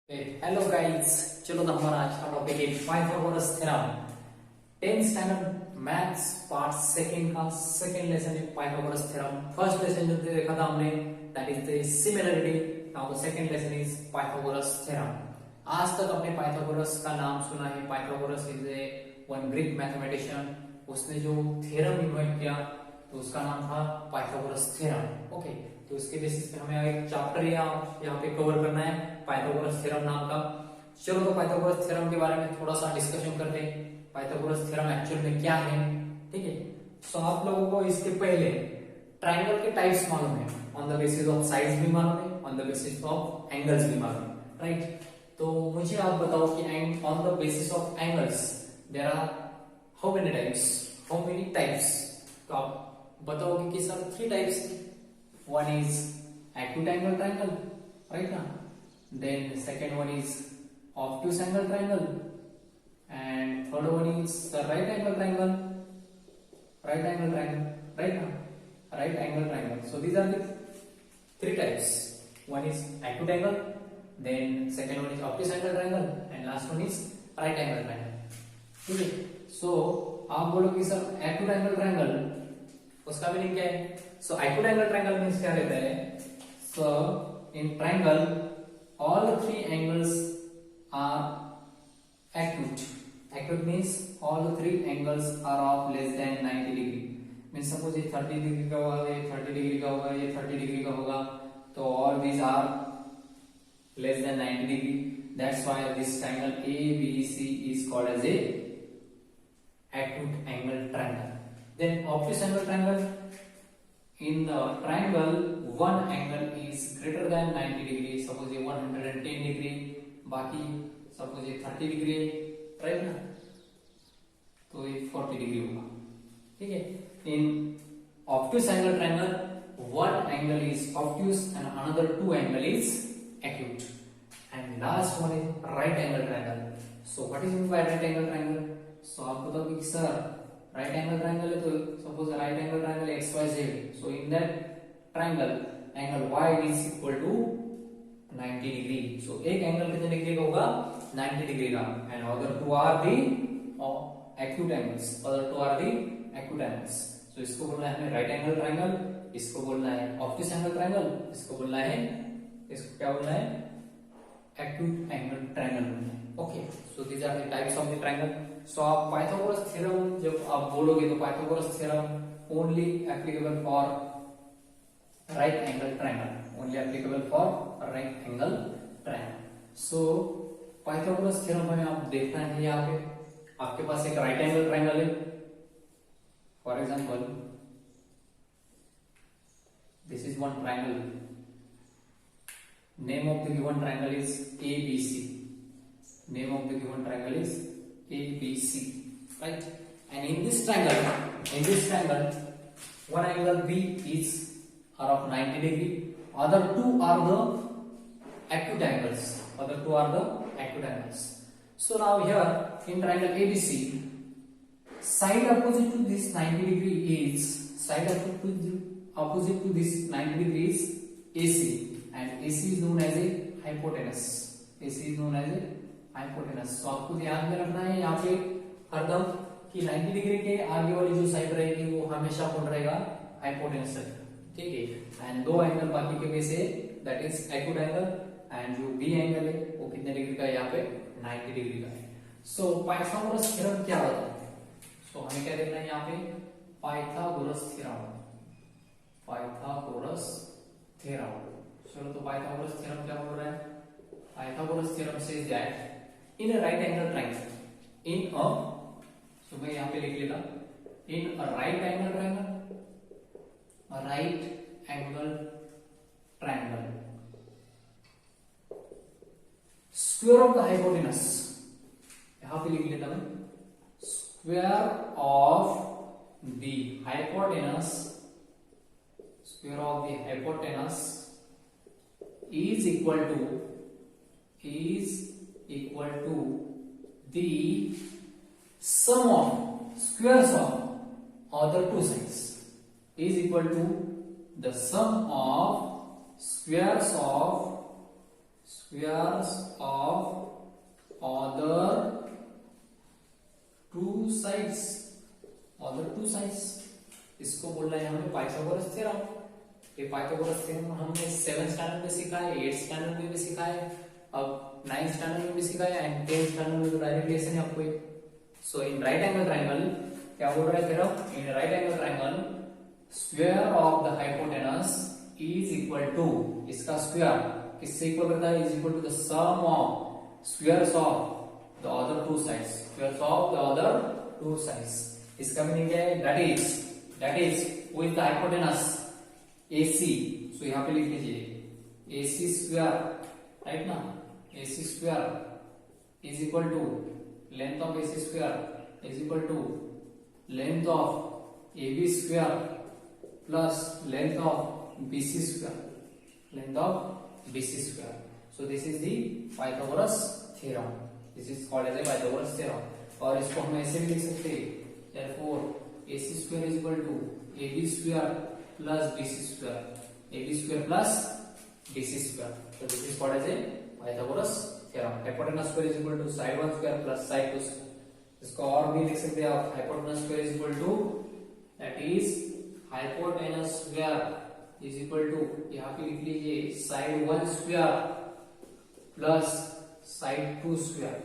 Hello guys, चलो तो हमारा आज का टॉपिक है Pythagoras theorem. 10th standard maths part second का सेकंड लेसन है पाइथागोरस थ्योरम। फर्स्ट लेसन जो देखा था हमने that is the similarity. Now the second lesson is Pythagoras theorem. आज तक आपने पाइथागोरस का नाम सुना है। Pythagoras is a one Greek mathematician. उसने जो थ्योरम इन्वेंट किया तो उसका नाम था पाइथागोरस थ्योरम। ओके, तो इसके बेसिस पे हमें एक चैप्टर यहाँ पे कवर करना है पाइथागोरस थ्योरम नाम का। चलो तो पाइथागोरस थ्योरम के बारे में थोड़ा सा डिस्कशन करते हैं। पाइथागोरस थ्योरम एक्चुअल में क्या है, ठीक है। सो आप लोगों को इसके पहले ट्राइंगल के टाइप्स मालूम है, on the basis of size भी मालूम है, on the basis of angles भी मालूम है, राइट। तो मुझे आप बताओ कि on the basis of angles there are how many types. तो आप बताओगे कि sir 3 types. one is acute angle triangle, right now. Then second one is obtuse angle triangle, and third one is the right angle triangle. Right angle triangle, right now. Right angle triangle. So these are the 3 types. One is acute angle, then second one is obtuse angle triangle, and last one is right angle triangle. ठीक है। So आप बोलोगे sir acute angle triangle उसका meaning क्या है। So acute angle triangle means क्या रहता है। So in triangle all 3 angles are acute. Acute means all 3 angles are of less than 90 degree. Means suppose ये 30 डिग्री का होगा, ये 30 डिग्री का होगा, ये 30 डिग्री का होगा, तो all these are less than 90 degree. That's why this triangle ABC is called as a acute angle triangle. Then obtuse angle triangle, in the triangle one angle is greater than 90 degree. Suppose ये 110 degree, बाकी suppose ये 30 degree, right ना, तो ये 40 degree होगा, ठीक है। In obtuse angle triangle one angle is obtuse and another 2 angle is acute, and last one is right angle triangle. So what is meant by right angle triangle? So आप बताओ कि sir right angle triangle है, तो suppose right angle triangle XYZ, so in that triangle angle Y is equal to 90 degree. So एक angle कितने degree का होगा, 90 degree का, and other two are the acute angles, so इसको बोलना है हमें राइट एंगल ट्रायंगल, इसको बोलना है ऑब्ट्यूस एंगल ट्रायंगल, इसको बोलना है, इसको क्या बोलना है, एक्यूट एंगल ट्रायंगल बोलना है। Okay, so these are the types of the triangle. So आप पाइथागोरस थ्योरम जब आप बोलोगे तो Pythagoras theorem only applicable for right angle triangle, only applicable for right angle triangle. So Pythagoras theorem में आप देखना है, यहाँ पे आपके पास एक राइट एंगल ट्रायंगल है। For example this is one triangle, name of the given triangle is ABC, name of the given triangle is ABC, right? And in this triangle one angle B is are of 90 degree, other two are the acute angles, so now here in triangle ABC, side opposite to this 90 degree is AC, and AC is known as a hypotenuse. सो आपको ध्यान में रखना है यहाँ पे हरदम कि 90 degree के आगे वाली जो साइड रहेगी वो हमेशा कौन रहेगा, हाइपोटेनस रहेगा, ठीक है। एंड 2 एंगल बाकी के में say that is acute angle, and जो बी एंगल है वो कितने डिग्री का है, यहाँ पे 90 डिग्री का है। सो पाइथागोरस थ्योरम क्या होता है, सो हमें क्या देखना है यहाँ पे, पाइथागोरस थ्योरम। चलो तो पाइथागोरस थ्योरम क्या बोल रहा है। Pythagoras theorem says that in a right angle triangle, so मैं यहाँ पे लिख लेगा, in a right angle triangle, square of the hypotenuse, यहाँ पे लिख लेता मैं, square of the hypotenuse is equal to the sum of squares of other 2 sides, is equal to the sum of squares of squares of other two sides, इसको बोल रहे हैं हमें पाइथागोरस थ्योरम। ये पाइथागोरस थ्योरम हमने 7th standard में सीखा है, 8th स्टैंडर्ड में भी सीखा है, अब 9th स्टैंडर्ड में भी सीखा है एंड 10th स्टैंडर्ड में तो डायरेक्ट लेसन है आपको। So in right angle triangle क्या बोल रहा है theorem? In right angle triangle square of the hypotenuse is equal to, इसका स्क्वायर किससे इक्वल करता है? Is equal to the sum of squares of the other two sides, squares of the other two sides. इसका meaning क्या है? That is who is the hypotenuse AC। सो यहां पे लिख लीजिए AC स्क्वायर, राइट ना? AC square is equal to length of AC square is equal to length of AB square plus length of BC square, length of BC square. So this is the Pythagoras theorem, this is called as a Pythagoras theorem. और इसको हम ऐसे भी लिख सकते हैं, therefore AC square is equal to AB square plus BC square, AB square plus BC square. So this is called as a Pythagoras theorem. Hypotenuse square is equal to side 1 square plus side 2 square. इसको और भी लिख सकते हैं आप, hypotenuse square is equal to, that is hypotenuse square is equal to, यहाँ पे लिख लीजिए side 1 square plus side 2 square,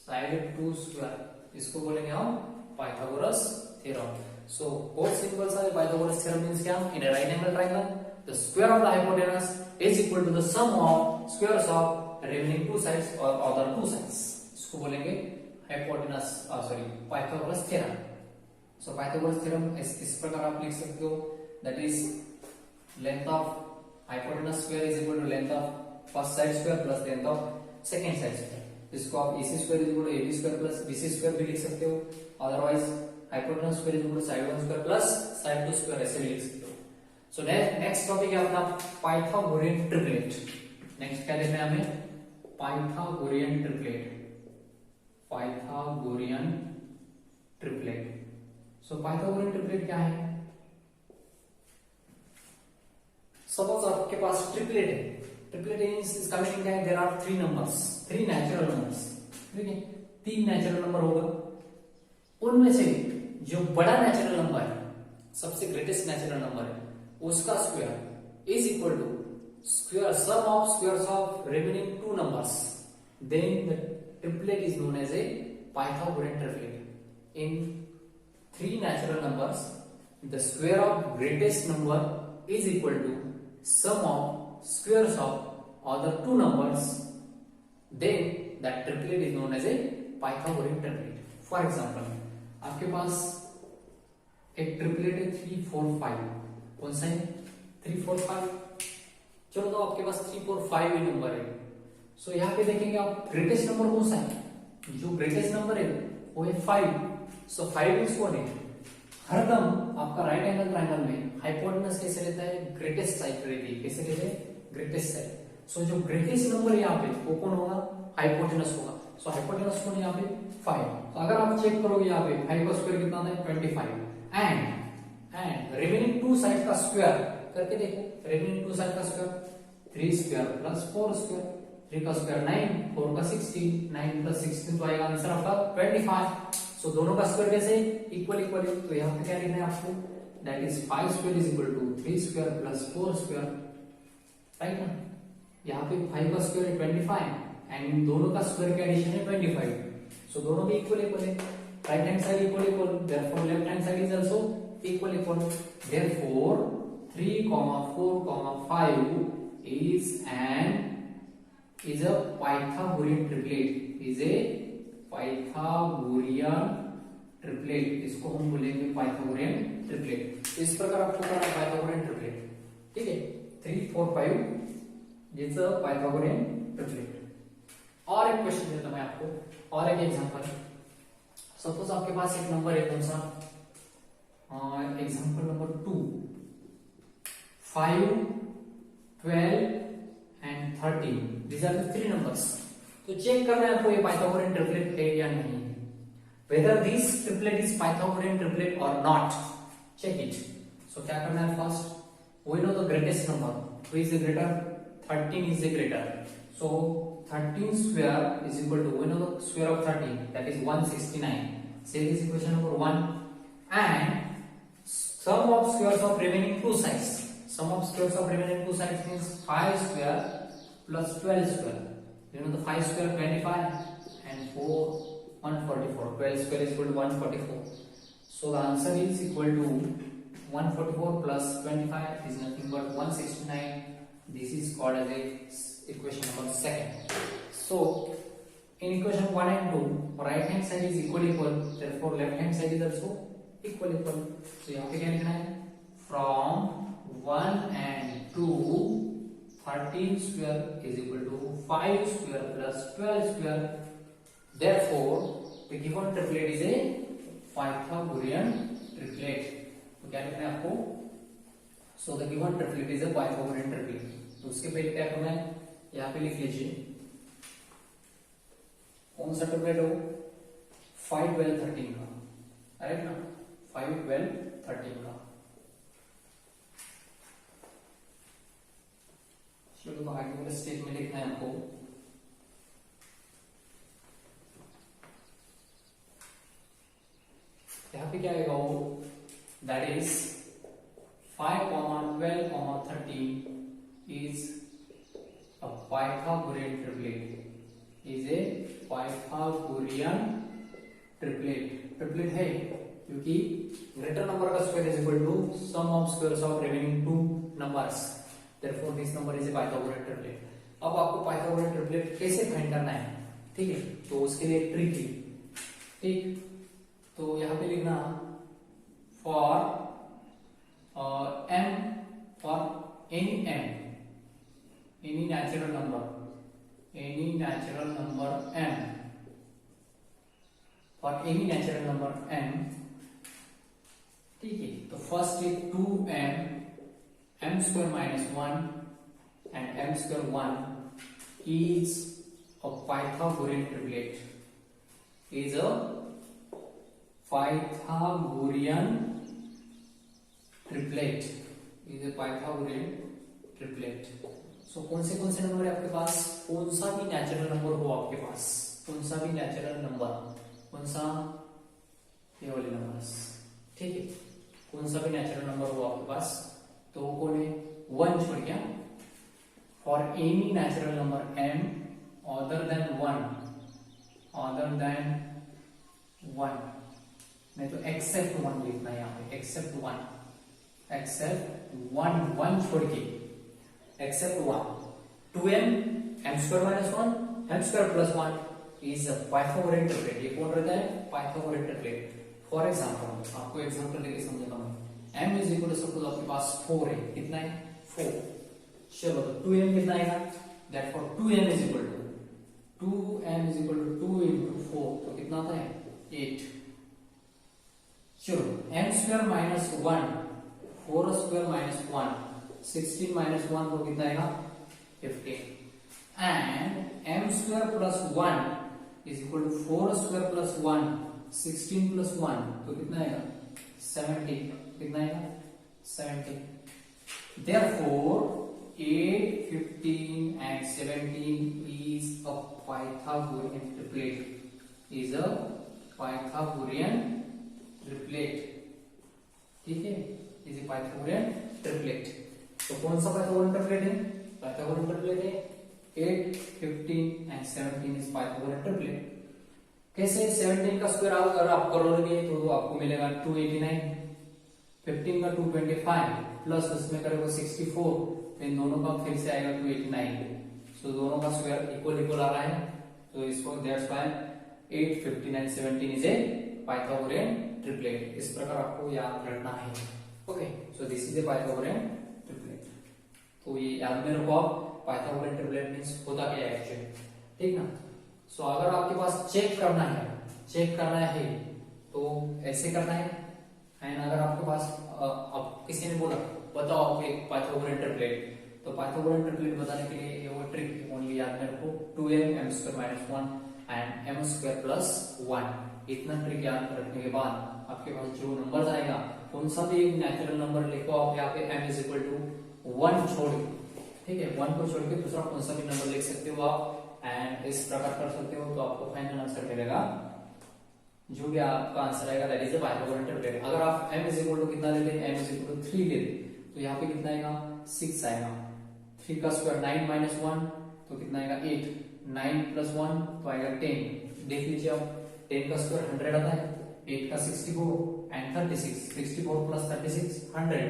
side 2 square, इसको बोलेंगे हम Pythagoras theorem. So both symbols are Pythagoras theorem means क्या? In a right angle triangle, the square of the hypotenuse is equal to the sum of squares of remaining two sides or other two sides. इसको बोलेंगे hypotenuse, Pythagoras theorem. So Pythagoras theorem इस प्रकार आप लिख सकते हो, that is length of hypotenuse square is equal to length of first side square plus length of second side square. इसको आप AC square is equal to AB square plus BC square भी लिख सकते हो, otherwise hypotenuse square is equal to side 1 square plus side 2 square ऐसे भी लिख सकते हो। So next topic है अपना Pythagorean triplet। नेक्स्ट क्या देखना है हमें? Pythagorean triplet, Pythagorean triplet। So Pythagorean triplet क्या है? सपोज आपके पास ट्रिपलेट है, ट्रिपलेट इसका मीनिंग क्या है? There are 3 numbers, 3 natural numbers, ठीक है? 3 नेचुरल नंबर होगा, उनमें से जो बड़ा नेचुरल नंबर है, सबसे ग्रेटेस्ट नेचुरल नंबर है, उसका square is equal to square sum of squares of remaining 2 numbers, then the triplet is known as a Pythagorean triplet. In 3 natural numbers the square of greatest number is equal to sum of squares of other 2 numbers, then that triplet is known as a Pythagorean triplet. For example, आपके पास एक triplet है 3 4 5, कौन सा है? 3 4 5। चलो तो आपके पास 3 4 5 ही नंबर है। सो यहाँ पे देखेंगे आप ग्रेटेस्ट नंबर कौन सा है? जो ग्रेटेस्ट नंबर है वो है 5। सो 5 मींस कौन है? हरदम आपका राइट एंगल ट्रायंगल में हाइपोटेनस कैसे रहता है? ग्रेटेस्ट साइड रहती है। कैसे रहते हैं? Greatest side. सो जो ग्रेटेस्ट नंबर यहाँ पे वो कौन होगा? हाइपोटेनस होगा। सो हाइपोटेनस कौन है यहाँ पे? 5। तो अगर आप चेक करोगे यहाँ पे 5 का स्क्वायर कितना है? 25। एंड रिमेनिंग 2 साइड का स्क्वायर करके देखो, रिमेनिंग 2 साइड का स्क्वायर 3 स्क्वायर प्लस 4 स्क्वायर, 3 का स्क्वायर 9, 4 का 16, 9 प्लस 16 तो आएगा आंसर आपका 25। सो दोनों का स्क्वायर कैसे? इक्वल इक्वल है। तो यहाँ पे क्या लिखना है आपको? That is 5 square is equal to 3 square plus 4 square, right ना? यहाँ पे 5 का स्क्वायर है 25 एंड इन दोनों का स्क्वायर का एडिशन है 25। सो दोनों भी इक्वल इक्वल है, right hand side equal equal, therefore left hand side is also equal equal, therefore 3, 4, 5 is a Pythagorean triplet, is a Pythagorean triplet. इसको हम बोलेंगे पाइथागोरियन ट्रिपलेट। इस प्रकार आपको करना पाइथागोरियन ट्रिपलेट, ठीक है? 3 4 5 इज अ पाइथागोरियन ट्रिपलेट। और एक क्वेश्चन देता मैं आपको, और एक एग्जांपल। सपोज आपके पास एक नंबर है कौन सा? Example number 2, 5 12 and 13, these are the 3 numbers. तो चेक करना है आपको ये पाइथागोरियन ट्रिपलेट है या नहीं, whether this triplet is Pythagorean triplet or not, check it. So क्या करना है? First we know the greatest number, who is the greater? 13 is the greater, So 13 square is equal to, we know the square of 13, that is 169. Say this equation number 1. And sum of squares of remaining two sides. Sum of squares of remaining two sides means 5 square plus 12 square. You know the 5 square 25 and 4 144. 12 square is equal to 144. So the answer is equal to 144 plus 25 is nothing but 169. This is called as a equation number 2. So in equation 1 and 2, right hand side is equal, therefore left hand side is also equal. So यहाँ पे क्या लिखना है? From 1 and 2, 13 square is equal to 5 square plus 12 square. Therefore, the given triplet is a Pythagorean triplet. तो क्या लिखना है आपको? So the given triplet is a Pythagorean triplet. तो उसके पहले क्या करना है? यहाँ पे लिख लीजिए कौन सा ट्रिपलेट हो? 5 12 13 का, राइट ना? 5 12 13 का। चलो तो आगे वाले स्टेप में लिखना है आपको। यहाँ पे क्या आएगा वो? That is 5 12 13 is a Pythagorean triplet. Is a Pythagorean triplet. Triplet है क्योंकि ग्रेटर नंबर का square is equal to sum of squares of remaining two numbers. Therefore this number is a Pythagoras triplet. अब आपको Pythagoras triplet कैसे find करना है, ठीक है? तो उसके लिए ट्रिक है, ठीक? तो यहाँ पे लिखना for m for any m, any natural number m, for any natural number m, ठीक है? तो फर्स्ट है 2m, m square minus 1 and m square 1 is a Pythagorean triplet. Is a Pythagorean triplet. Is a Pythagorean triplet. So कौन से number है आपके पास? कौन सा भी नेचुरल नंबर हो आपके पास, कौन सा भी नेचुरल नंबर, कौन सा? ये वाले नंबर्स, ठीक है? कौन सा भी नेचुरल नंबर हो आपके पास, तो कौन है? 1 छोड़ गया. For any natural number m other than 1, नहीं तो except 1 लिखना है यहाँ पे. except 1 छोड़ के except 1. 2m m square minus 1 m square plus 1 is a Pythagorean triplet. ये कौन रहता है? Pythagorean triplet. फॉर एग्जाम्पल, आपको एग्जाम्पल लेके समझाता हूँ. m is equal to suppose आपके पास 4 है. कितना है? 4. चलो तो 2m कितना आएगा? Therefore 2m is equal to 2 into 4, तो कितना आता है? 8. चलो m square minus 1, 4 square minus 1, 16 minus 1 तो कितना आएगा? 15. and m square plus 1 is equal to 4 square plus 1, 16 plus 1 तो कितना आएगा? 70. कितना आएगा? 70. Therefore 8, 15 and 17 is a Pythagorean triplet. Is a Pythagorean triplet. ठीक है? Is a Pythagorean triplet. तो कौन सा Pythagorean triplet है? Pythagorean triplet है 8, 15 and 17 is Pythagorean triplet. कैसे? 17 का स्क्वायर अगर आप करोगे तो आपको मिलेगा 289, 15 का 225 प्लस उसमें करोगे 64, इन दोनों का फिर से आएगा 289. सो दोनों का स्क्वायर इक्वल आ रहा है, तो इसको that's why 8, 15 and 17 is a Pythagorean triplet. इस प्रकार आपको याद रखना है. Okay, so this is a Pythagorean triplet. तो ये याद में रखो आप. Pythagorean triplet मींस होता क्या है एक्चुअली, ठीक ना? सो अगर आपके पास चेक करना है तो ऐसे करना है. एंड अगर आपके पास अब किसी ने बोला बताओ आपको एक Pythagorean triplet, तो Pythagorean triplet बताने के लिए ये वो ट्रिक ओनली याद में रखो. 2m m square minus 1 and m square plus 1. इतना ट्रिक याद रखने के बाद आपके पास जो नंबर आएगा, कौन सा भी एक नेचुरल नंबर लिखो आप यहाँ पे m is equal to 1 छोड़ ठीक है, 1 को छोड़ के दूसरा कौन सा भी नंबर लिख सकते हो आप एंड इस प्रकार कर सकते हो, तो आपको फाइनल आंसर मिलेगा जो भी आपका आंसर आएगा that is the Pythagorean triplet. अगर आप m इज इक्वल टू कितना लेते हैं, m इज इक्वल टू 3 लेते, तो यहाँ पे कितना आएगा 6 आएगा। 3 का स्क्वायर 9 माइनस 1 तो कितना आएगा 8, 9 प्लस 1 तो आएगा 10। देख लीजिए आप 10 का स्क्वायर 100 आता है, 8 का 64 एंड 36, 64 प्लस 36 100,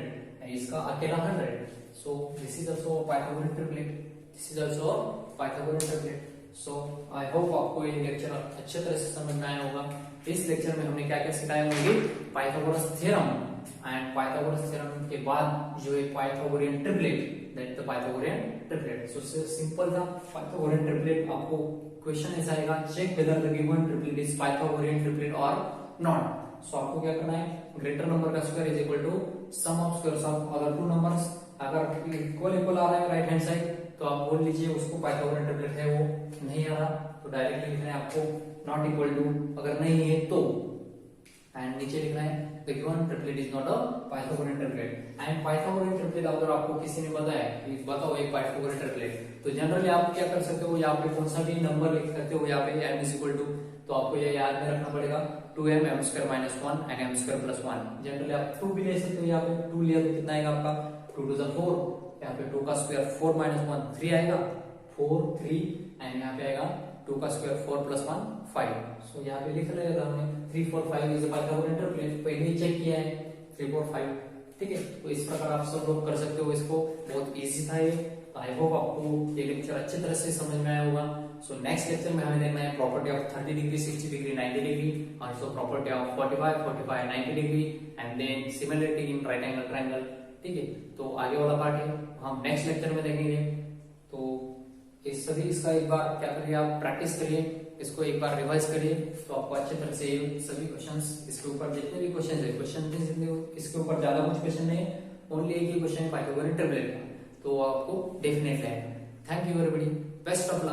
इसका अकेला 100। सो this is also Pythagorean triplet, this is also Pythagorean triplet. So I hope आपको ये लेक्चर अच्छे तरह से समझ में आया होगा। इस लेक्चर में हमने क्या क्या सिखाया होंगे, Pythagoras theorem and Pythagoras theorem के बाद जो है Pythagorean triplet, that is the Pythagorean triplet. So simple था पाइथागोरियन ट्रिपलेट। आपको क्वेश्चन ऐसा आएगा, check whether the given triplet is Pythagorean triplet और नॉट। सो आपको क्या करना है, ग्रेटर नंबर का square is equal to sum of squares of other two numbers. अगर इक्वल इक्वल आ रहा है राइट हैंड साइड तो आप बोल लीजिए उसको पाइथागोरियन ट्रिपलेट है, वो नहीं आ रहा तो डायरेक्टली लिखना है आपको नॉट इक्वल टू, अगर नहीं है तो, एंड नीचे लिखना है the given triplet is not a Pythagorean triplet. And Pythagorean triplet अगर आपको किसी ने बताया कि बताओ एक पाइथागोरियन ट्रिपलेट, तो जनरली आप क्या कर सकते हो, यहाँ पे कौन सा भी नंबर लिख सकते हो, यहाँ पे m इज इक्वल टू, तो आपको ये याद में रखना पड़ेगा 2m m square minus 1 and m square plus 1। Generally आप 2 भी ले सकते हो, यहाँ पे 2 लिया तो कितना आएगा आपका 2 टू द 4, यहाँ पे 2 का स्क्वायर 4 माइनस 1 3 आएगा, 4 3 एंड यहाँ पे आएगा 2 का स्क्वायर 4 प्लस 1 5। सो यहाँ पे लिख लिया था हमने 3 4 5 इज अ पाइथागोरियन ट्रिपलेट, पहले ही चेक किया है 3 4 5। ठीक है, तो इस प्रकार आप सब लोग कर सकते हो इसको, बहुत इजी था ये। आई होप आपको ये लेक्चर अच्छी तरह से समझ में आया होगा। सो नेक्स्ट लेक्चर में हमें देखना है property of 30 degree 60 degree 90 degree, also property of 45 45 90 degree and then similarity in right angle triangle. ठीक है, तो आगे वाला पार्ट है हम नेक्स्ट लेक्चर में देखेंगे। तो इस सभी इसका एक बार क्या करिए, आप प्रैक्टिस करिए, इसको एक बार रिवाइज करिए, तो आपको अच्छे तरह से सभी क्वेश्चंस इसके ऊपर जितने भी क्वेश्चन है, क्वेश्चन इसके ऊपर ज्यादा कुछ क्वेश्चन नहीं है, ओनली एक ही क्वेश्चन है पाइथागोरियन ट्रिपलेट का, तो आपको डेफिनेटली है। Thank you everybody, best of luck.